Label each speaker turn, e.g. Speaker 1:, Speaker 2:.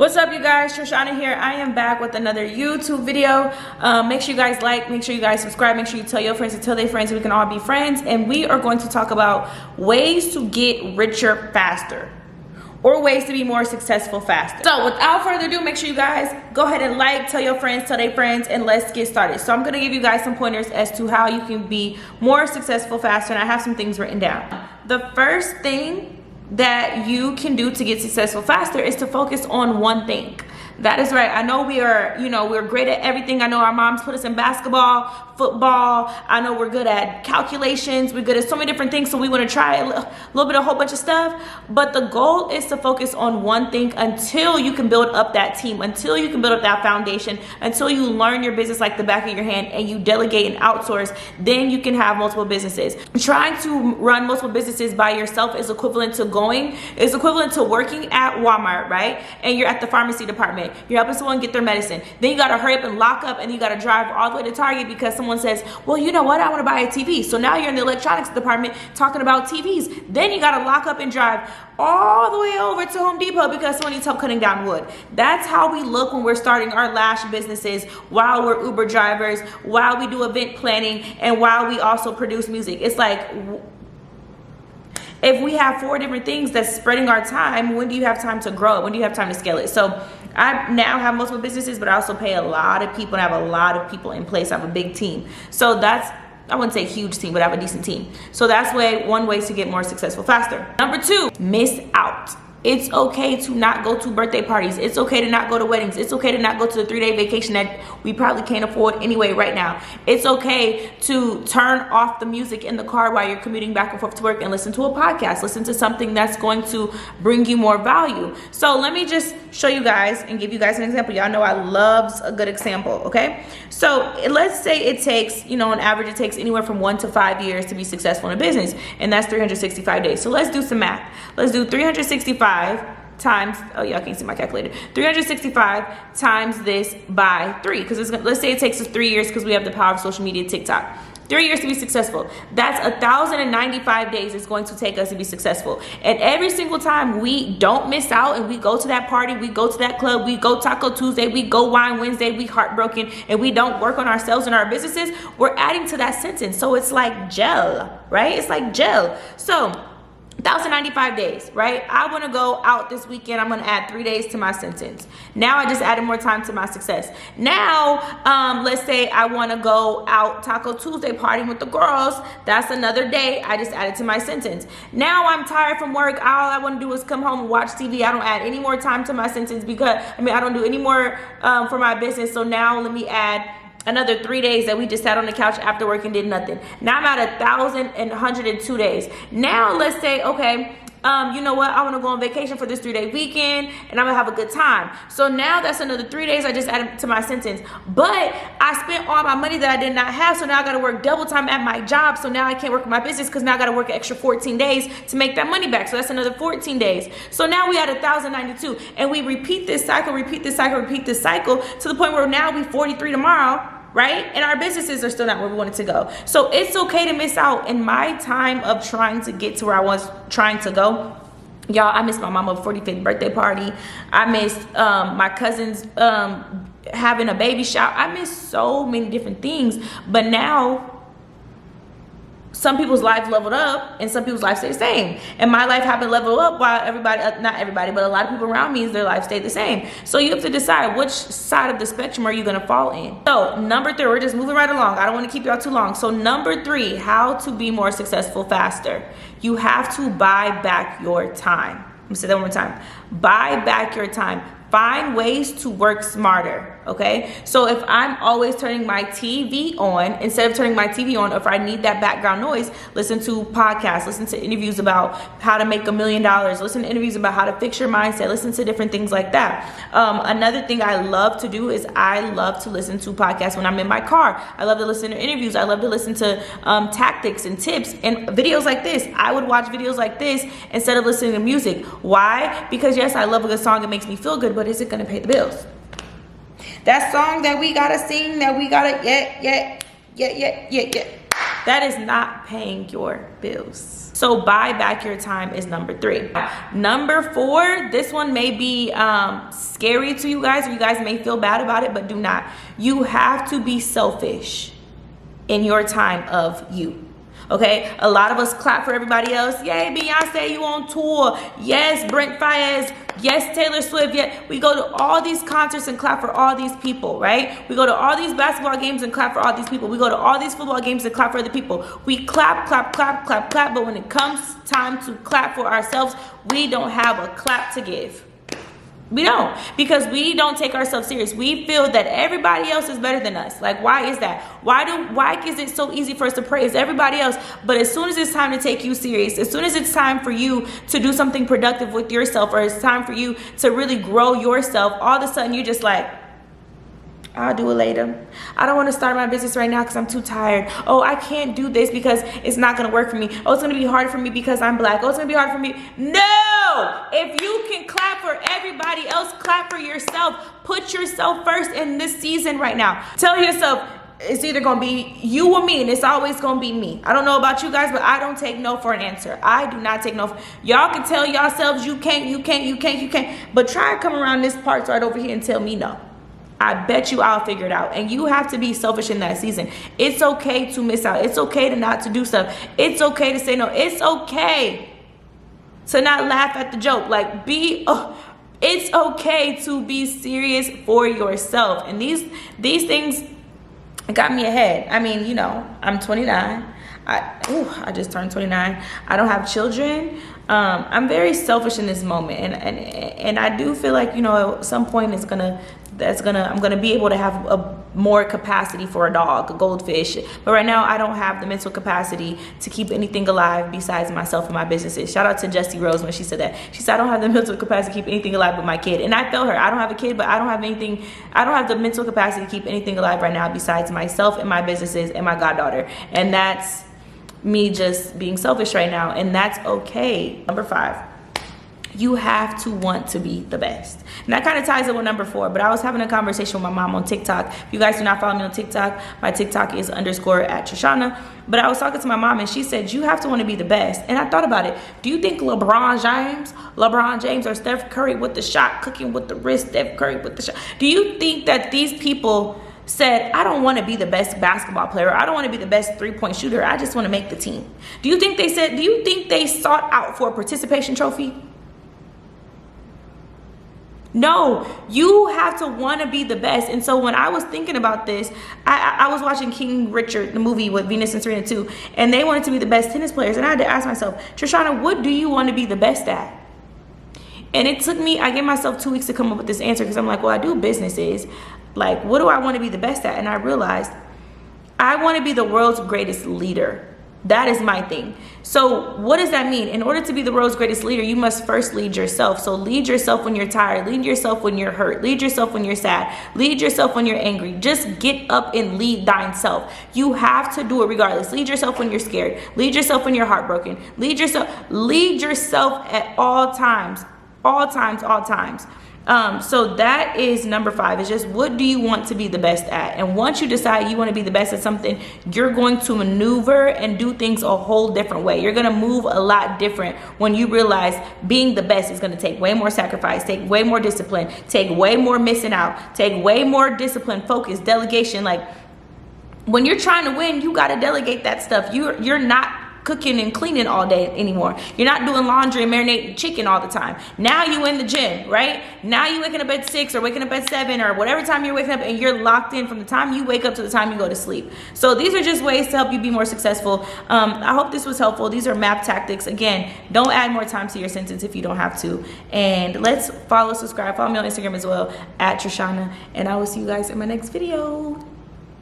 Speaker 1: What's up, you guys? Trishonna here. I am back with another YouTube video. Make sure you guys like, make sure you guys subscribe, make sure you tell your friends to tell their friends so we can all be friends. And we are going to talk about ways to get richer faster, or ways to be more successful faster. So without further ado, make sure you guys go ahead and like, tell your friends, tell their friends, and let's get started. So I'm gonna give you guys some pointers as to how you can be more successful faster, and I have some things written down. The first thing that you can do to get successful faster is to focus on one thing. That is right. I know we're great at everything. I know our moms put us in basketball, football. I know we're good at calculations. We're good at so many different things. So we want to try a whole bunch of stuff. But the goal is to focus on one thing until you can build up that team, until you can build up that foundation, until you learn your business like the back of your hand and you delegate and outsource. Then you can have multiple businesses. Trying to run multiple businesses by yourself is equivalent to working at Walmart, right? And you're at the pharmacy department. You're helping someone get their medicine. Then you got to hurry up and lock up, and then you got to drive all the way to Target because someone says, well, you know what? I want to buy a TV. So now you're in the electronics department talking about TVs. Then you got to lock up and drive all the way over to Home Depot because someone needs help cutting down wood. That's how we look when we're starting our lash businesses, while we're Uber drivers, while we do event planning, and while we also produce music. It's like, if we have 4 different things that's spreading our time, when do you have time to grow it? When do you have time to scale it? So I now have multiple businesses, but I also pay a lot of people and I have a lot of people in place. I have a big team. So that's, I wouldn't say huge team, but I have a decent team. So that's one way to get more successful faster. Number 2, miss out. It's okay to not go to birthday parties. It's okay to not go to weddings. It's okay to not go to the 3-day vacation that we probably can't afford anyway right now. It's okay to turn off the music in the car while you're commuting back and forth to work and listen to a podcast. Listen to something that's going to bring you more value. So let me just show you guys and give you guys an example. Y'all know I love a good example, okay? So let's say it takes, on average, it takes anywhere from 1 to 5 years to be successful in a business, and that's 365 days. So let's do some math. Let's do 365 times, oh yeah, I can't see my calculator. 365 times this by 3, because let's say it takes us 3 years because we have the power of social media, TikTok. 3 years to be successful. That's 1,095 days it's going to take us to be successful. And every single time we don't miss out and we go to that party, we go to that club, we go Taco Tuesday, we go Wine Wednesday, we heartbroken, and we don't work on ourselves and our businesses, we're adding to that sentence. So it's like gel, right? It's like gel. So 1,095 days, right? I want to go out this weekend. I'm going to add 3 days to my sentence. Now I just added more time to my success. Now, let's say I want to go out Taco Tuesday partying with the girls. That's another day I just added to my sentence. Now I'm tired from work. All I want to do is come home and watch TV. I don't add any more time to my sentence because, I don't do any more for my business. So now let me add another 3 days that we just sat on the couch after work and did nothing. Now I'm at 1,102 days. Now let's say, okay, you know what? I want to go on vacation for this 3-day weekend and I'm gonna have a good time. So now that's another 3 days I just added to my sentence. But I spent all my money that I did not have, so now I got to work double time at my job. So now I can't work my business because now I got to work an extra 14 days to make that money back. So that's another 14 days. So now we had 1,092, and we repeat this cycle to the point where now we 43 tomorrow. Right? And our businesses are still not where we wanted to go. So it's okay to miss out. In my time of trying to get to where I was trying to go, y'all, I missed my mama's 45th birthday party. I missed my cousin's having a baby shower. I missed so many different things. But now some people's life leveled up and some people's life stayed the same. And my life happened to level up while not everybody, but a lot of people around me, their life stayed the same. So you have to decide which side of the spectrum are you gonna fall in. So number 3, we're just moving right along. I don't wanna keep y'all too long. So number 3, how to be more successful faster. You have to buy back your time. I'm gonna say that one more time. Buy back your time. Find ways to work smarter, okay? So if I'm always turning my TV on, instead of turning my TV on, if I need that background noise, listen to podcasts, listen to interviews about how to make $1 million, listen to interviews about how to fix your mindset, listen to different things like that. Another thing I love to do is I love to listen to podcasts when I'm in my car. I love to listen to interviews. I love to listen to tactics and tips and videos like this. I would watch videos like this instead of listening to music. Why? Because yes, I love a good song. It makes me feel good, but is it going to pay the bills? That song that we gotta sing, that we gotta that is not paying your bills. So buy back your time is number 3. Number 4, this one may be scary to you guys, or you guys may feel bad about it, but do not. You have to be selfish in your time of you. Okay, a lot of us clap for everybody else. Yay, Beyonce, you on tour. Yes, Brent Faiyaz. Yes, Taylor Swift. Yeah, we go to all these concerts and clap for all these people, right? We go to all these basketball games and clap for all these people. We go to all these football games and clap for other people. We clap, clap, clap, clap, clap. But when it comes time to clap for ourselves, we don't have a clap to give. We don't, because we don't take ourselves serious. We feel that everybody else is better than us. Like, why is that? Why is it so easy for us to praise everybody else? But as soon as it's time to take you serious, as soon as it's time for you to do something productive with yourself, or it's time for you to really grow yourself, all of a sudden you just like, I'll do it later. I don't want to start my business right now because I'm too tired. Oh, I can't do this because it's not going to work for me. Oh, it's going to be hard for me because I'm black. Oh, it's going to be hard for me. No! If you can clap for everybody else, clap for yourself. Put yourself first in this season right now. Tell yourself, it's either going to be you or me, and it's always going to be me. I don't know about you guys, but I don't take no for an answer. I do not take no. Y'all can tell yourselves you can't, you can't, you can't, you can't. But try to come around this part right over here and tell me no. I bet you I'll figure it out. And you have to be selfish in that season. It's okay to miss out. It's okay to not to do stuff. It's okay to say no. It's okay to not laugh at the joke. Like, it's okay to be serious for yourself. And these things got me ahead. I mean, you know, I'm 29. I just turned 29. I don't have children. I'm very selfish in this moment, and I do feel like, you know, at some point I'm gonna be able to have a more capacity for a dog, a goldfish. But right now I don't have the mental capacity to keep anything alive besides myself and my businesses. Shout out to Jessie Rose when she said that. She said, I don't have the mental capacity to keep anything alive but my kid. And I felt her. I don't have a kid, but I don't have the mental capacity to keep anything alive right now besides myself and my businesses and my goddaughter. And that's me just being selfish right now, and that's okay. Number 5, you have to want to be the best. And that kind of ties in with number 4, but I was having a conversation with my mom on TikTok. If you guys do not follow me on TikTok, my TikTok is _@Trishonna. But I was talking to my mom, and she said, you have to want to be the best. And I thought about it. Do you think LeBron James or Steph Curry with the shot, cooking with the wrist, Steph Curry with the shot, do you think that these people said, I don't want to be the best basketball player, I don't want to be the best 3-point shooter, I just want to make the team? Do you think they sought out for a participation trophy? No, you have to want to be the best. And so when I was thinking about this, I was watching King Richard, the movie with Venus and Serena too, and they wanted to be the best tennis players. And I had to ask myself, Trishonna, what do you want to be the best at? And it took me, I gave myself 2 weeks to come up with this answer, because I'm like, well, I do businesses. Like, what do I want to be the best at? And I realized I want to be the world's greatest leader. That is my thing. So what does that mean? In order to be the world's greatest leader, you must first lead yourself. So lead yourself when you're tired. Lead yourself when you're hurt. Lead yourself when you're sad. Lead yourself when you're angry. Just get up and lead thine self. You have to do it regardless. Lead yourself when you're scared. Lead yourself when you're heartbroken. Lead yourself at all times. All times. So that is number 5. It's just, what do you want to be the best at? And once you decide you want to be the best at something, you're going to maneuver and do things a whole different way. You're going to move a lot different when you realize being the best is going to take way more sacrifice, take way more discipline, take way more missing out, take way more discipline, focus, delegation. Like, when you're trying to win, you got to delegate that stuff. You're not cooking and cleaning all day anymore. You're not doing laundry and marinating chicken all the time. Now you in the gym, right? Now you waking up at 6 or waking up at 7 or whatever time you're waking up, and you're locked in from the time you wake up to the time you go to sleep. So these are just ways to help you be more successful. I hope this was helpful. These are MAP tactics. Again, don't add more time to your sentence if you don't have to. And let's subscribe, follow me on Instagram as well, @Trishonna. And I will see you guys in my next video.